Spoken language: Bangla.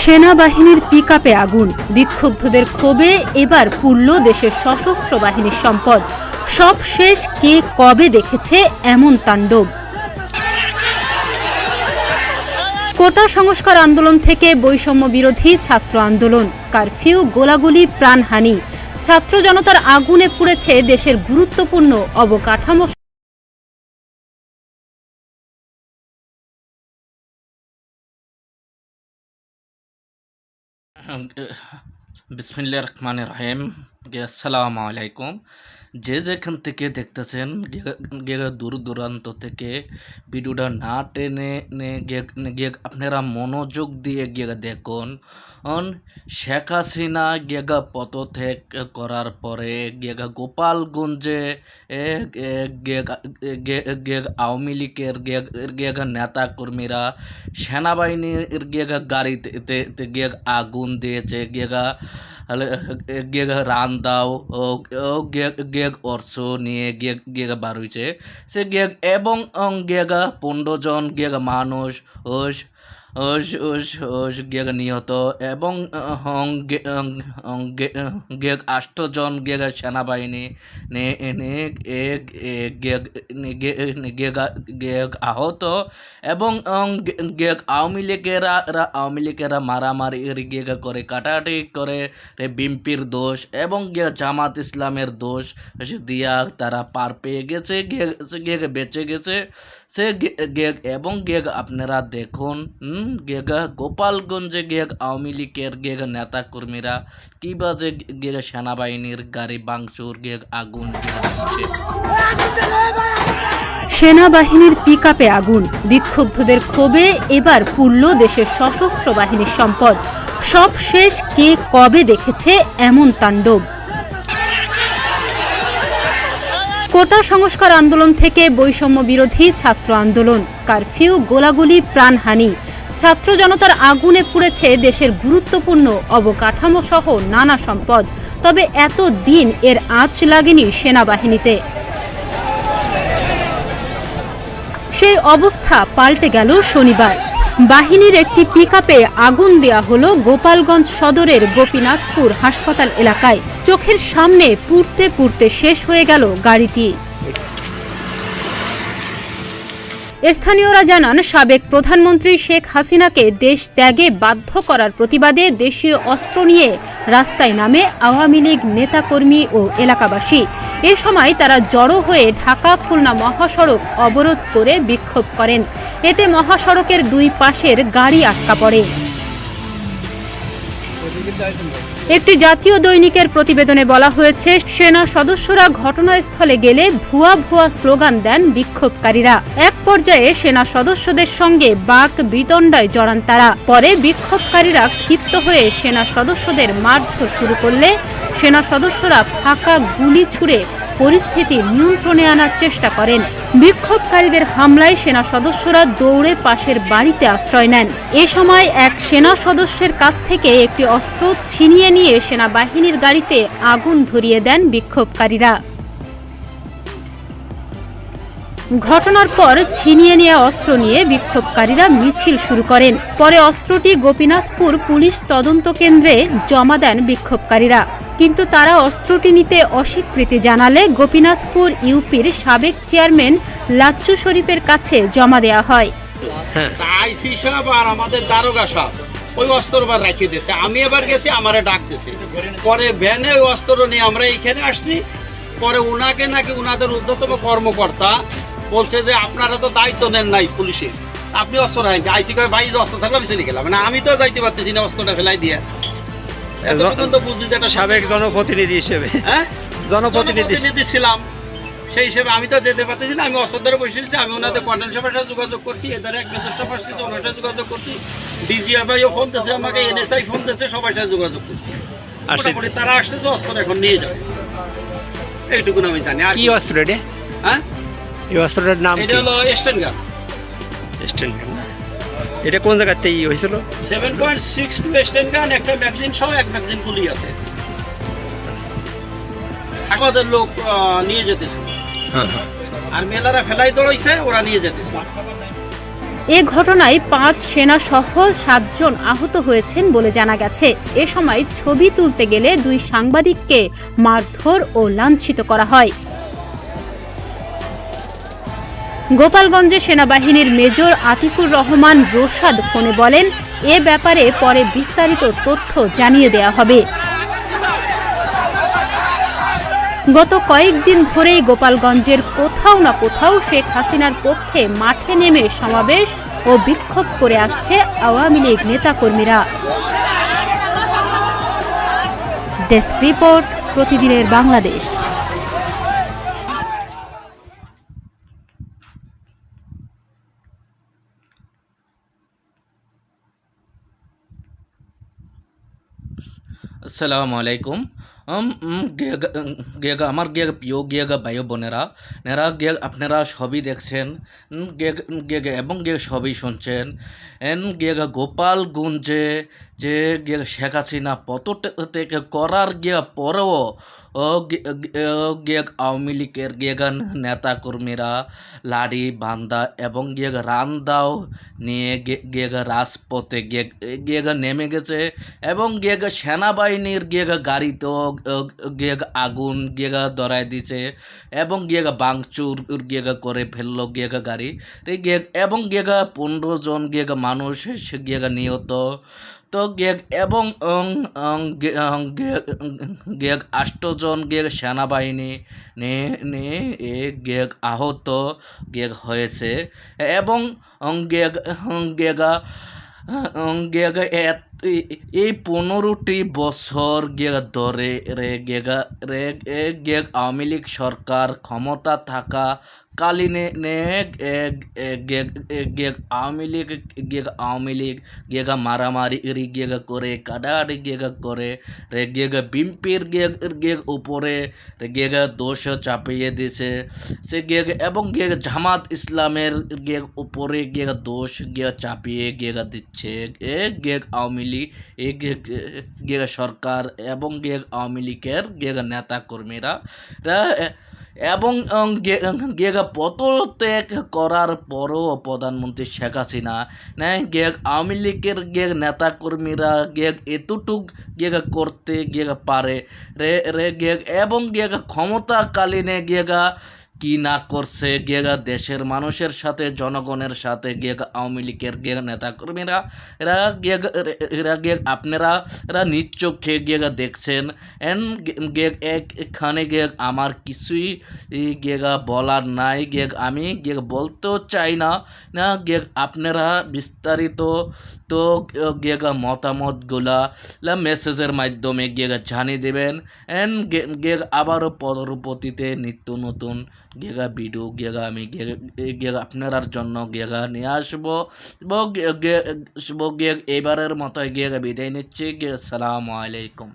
সেনাবাহিনীর পিকআপে আগুন, বিক্ষুব্ধদের ক্ষোভে এবার পুড়ল দেশের সশস্ত্র বাহিনীর সম্পদ। সব শেষ, কে কবে দেখেছে এমন তাণ্ডব? কোটা সংস্কার আন্দোলন থেকে বৈষম্য বিরোধী ছাত্র আন্দোলন, কারফিউ, গোলাগুলি, প্রাণহানি, ছাত্র জনতার আগুনে পুড়েছে দেশের গুরুত্বপূর্ণ অবকাঠামো। বিসমিল্লাহির রহমানির রহিম। আসসালামু আলাইকুম। যে যেখান থেকে দেখতেছেন দূর দূরান্ত থেকে ভিডিওটা না টেনে আপনারা মনোযোগ দিয়ে দেখুন। শেখ হাসিনা পদত্যাগ করার পরে গোপালগঞ্জে আওয়ামী লীগের নেতা কর্মীরা সেনাবাহিনীর গাড়িতে আগুন দিয়েছে। রান দাও অর্থ নিয়ে বার হয়েছে সে এবং 15 জন মানুষ নিহত এবং 8 জন সেনাবাহিনী আহত এবং আওয়ামী লীগেরা মারামারি করে কাটাকাটি করে বিএনপির দোষ এবং জামাত ইসলামের দোষ দিয়া তারা পার পেয়ে গেছে, বেঁচে গেছে সে এবং আপনারা দেখুন গোপালগঞ্জে আওয়ামী লীগের নেতা কর্মীরা কিভাবে সেনাবাহিনীর গাড়ি ভাঙচুর আগুন দিচ্ছে। সেনাবাহিনীর পিকআপে আগুন, বিক্ষুব্ধদের ক্ষোভে এবার পুড়ল দেশের সশস্ত্র বাহিনীর সম্পদ। সব শেষ, কে কবে দেখেছে এমন তাণ্ডব? কোটা সংস্কার আন্দোলন থেকে বৈষম্য বিরোধী ছাত্র আন্দোলন, কারফিউ, গোলাগুলি, প্রাণহানি, ছাত্র জনতার আগুনে পুড়েছে দেশের গুরুত্বপূর্ণ অবকাঠামো সহ নানা সম্পদ। তবে এত দিন এর আঁচ লাগেনি সেনাবাহিনীতে। সেই অবস্থা পাল্টে গেল শনিবার। বাহিনীর একটি পিকআপে আগুন দেয়া হলো গোপালগঞ্জ সদরের গোপীনাথপুর হাসপাতাল এলাকায়। চোখের সামনে পুড়তে পুড়তে শেষ হয়ে গেল গাড়িটি। স্থানীয়রা জানান, সাবেক প্রধানমন্ত্রী শেখ হাসিনাকে দেশ ত্যাগে বাধ্য করার প্রতিবাদে দেশীয় অস্ত্র নিয়ে রাস্তায় নামে আওয়ামী লীগ নেতাকর্মী ও এলাকাবাসী। এ সময় তারা জড়ো হয়ে ঢাকা খুলনা মহাসড়ক অবরোধ করে বিক্ষোভ করেন। এতে মহাসড়কের দুই পাশের গাড়ি আটকা পড়ে। একটি জাতীয় দৈনিকের প্রতিবেদনে বলা হয়েছে, সেনা সদস্যরা ঘটনাস্থলে গেলে ভুয়া ভুয়া স্লোগান দেন বিক্ষোভকারীরা। এক পর্যায়ে সেনা সদস্যদের সঙ্গে বাক বিতণ্ডায় জড়ান তারা। পরে বিক্ষোভকারীরা ক্ষিপ্ত হয়ে সেনা সদস্যদের মারধর শুরু করলে সেনা সদস্যরা ফাঁকা গুলি ছুড়ে পরিস্থিতি নিয়ন্ত্রণে আনার চেষ্টা করেন। বিক্ষোভকারীদের হামলায় সেনা সদস্যরা দৌড়ে পাশের বাড়িতে আশ্রয় নেন। এ সময় এক সেনা সদস্যের কাছ থেকে একটি অস্ত্র ছিনিয়ে নিয়ে সেনাবাহিনীর গাড়িতে আগুন ধরিয়ে দেন বিক্ষোভকারীরা। ঘটনার পর ছিনিয়ে নেওয়া অস্ত্র নিয়ে বিক্ষোভকারীরা মিছিল শুরু করেন। পরে অস্ত্রটি গোপীনাথপুর পুলিশ তদন্ত কেন্দ্রে জমা দেন বিক্ষোভকারীরা, কিন্তু তারা অস্ত্রটি নিতে অস্বীকৃতি জানালে গোপীনাথপুর ইউপির সাবেক চেয়ারম্যান লাচ্চু শরীফের কাছে জমা দেওয়া হয়। আইসি সাহেব আর আমাদের দারোগা সাহেব ওই অস্ত্র বার রেখে দিয়েছে। আমি এবার গেছি, আমারে ডাক দিয়েছে। পরে ভ্যানে ওই অস্ত্র নিয়ে আমরা এইখানে আসছি। পরে ওনাকে নাকি ওনাদের ঊর্ধ্বতম কর্মকর্তা বলছে যে আপনারা তো দায়িত্ব নেন নাই পুলিশের, আপনি অস্ত্র রাখেন। আইসি কয় ভাই অস্ত্র থাকলে আমি চলে গেলাম, মানে আমি তো যাইতে পারতেছি না, অস্ত্রটা ফেলাই দিয়ে। সাবেক জনপ্রতিনিধি হিসেবে জনপ্রতিনিধি ছিলাম, সেই হিসেবে আমি তো যেতে পারতেছি না। আমি অস্ত্র ধরে বসেছি। আমি ওনাদের কর্নেল সাহেবের সাথে যোগাযোগ করছি, এদের এক মেজর সাহেব আসছে, ওনার সাথে যোগাযোগ করছি, ডিজিএফআইও ফোন দিয়েছে আমাকে, এনএসআই ফোন দিয়েছে, সবার সাথে যোগাযোগ করছি। মোটামুটি তারা আসতেছে অস্ত্র এখন নিয়ে যাবে, এইটুকুন আমি জানি। আর কি অস্ত্র এটা? হ্যাঁ, এই অস্ত্রটার নাম এটা হলো স্টেন গান। স্টেন গান। এটা কোন জায়গাতে হয়েছিল? 7.62 স্টেন গান, একটা ম্যাগজিন সহ এক ম্যাগজিন গুলি আছে। আমাদের লোক নিয়ে যেতেছে আর মেলারা ফেলাই দৌড়াইছে, ওরা নিয়ে যেতেছে। এ ঘটনায় 5 সেনা সহ 7 জন আহত হয়েছেন বলে জানা গেছে। এ সময় ছবি তুলতে গেলে 2 সাংবাদিককে মারধর ও লাঞ্ছিত করা হয়। গোপালগঞ্জে সেনাবাহিনীর মেজর আতিকুর রহমান রোশাদ ফোনে বলেন, এ ব্যাপারে পরে বিস্তারিত তথ্য জানিয়ে দেয়া হবে। গত কয়েকদিন ধরেই গোপালগঞ্জের কোথাও না কোথাও শেখ হাসিনার পক্ষে মাঠে নেমে সমাবেশ ও বিক্ষোভ করে আসছে আওয়ামী লীগ নেতাকর্মীরা। ডেস্ক রিপোর্ট, প্রতিদিনের বাংলাদেশ। আসসালামু আলাইকুম। আমার প্রিয় ভাই বোনেরা, আপনারা সবই দেখছেন এবং সবই শুনছেন। গোপালগঞ্জে যে শেখ হাসিনা পদত্যাগ করার পরেও আওয়ামী লীগের নেতা কর্মীরা লাড়ি বান্দা এবং রান্দাও নিয়ে রাজপথে নেমে গেছে এবং সেনাবাহিনীর গাড়িতেও আগুন ধরায় দিছে এবং ভাঙচুর করে ফেললো গাড়ি এবং 15 জন মানুষ নিহত। তো এবং 8 জন সেনাবাহিনী আহত হয়েছে এবং এই 15টি বছর ধরে আওয়ামী লীগ সরকার ক্ষমতা থাকা কালীনে আওয়ামী লীগ মারামারি করে কাটাকাটি করে বিএনপির উপরে দোষ চাপিয়ে দিছে সে এবং জামাত ইসলামের উপরে দোষ চাপিয়ে দিচ্ছে আওয়ামী লীগ সরকার এবং আওয়ামী লীগের নেতা কর্মীরা এবং পদত্যাগ করার পরও প্রধানমন্ত্রী শেখ হাসিনা আওয়ামী লীগের নেতা কর্মীরা এতটুক করতে পারে এবং ক্ষমতাকালীনে কি না করছে দেশের মানুষের সাথে, জনগণের সাথে আওয়ামী লীগের নেতা কর্মীরা আপনারা নিশ্চোখে দেখছেন। এখানে আমার কিছুই বলার নাই, আমি বলতেও চাই না। আপনারা বিস্তারিত তো মতামতগুলা মেসেজের মাধ্যমে জানিয়ে দেবেন। আবারও পরবর্তীতে নিত্য নতুন ভিডিও আমি আপনার জন্য নিয়ে আসবো। এবারের মতো বিদায় নিচ্ছি। আসসালামু আলাইকুম।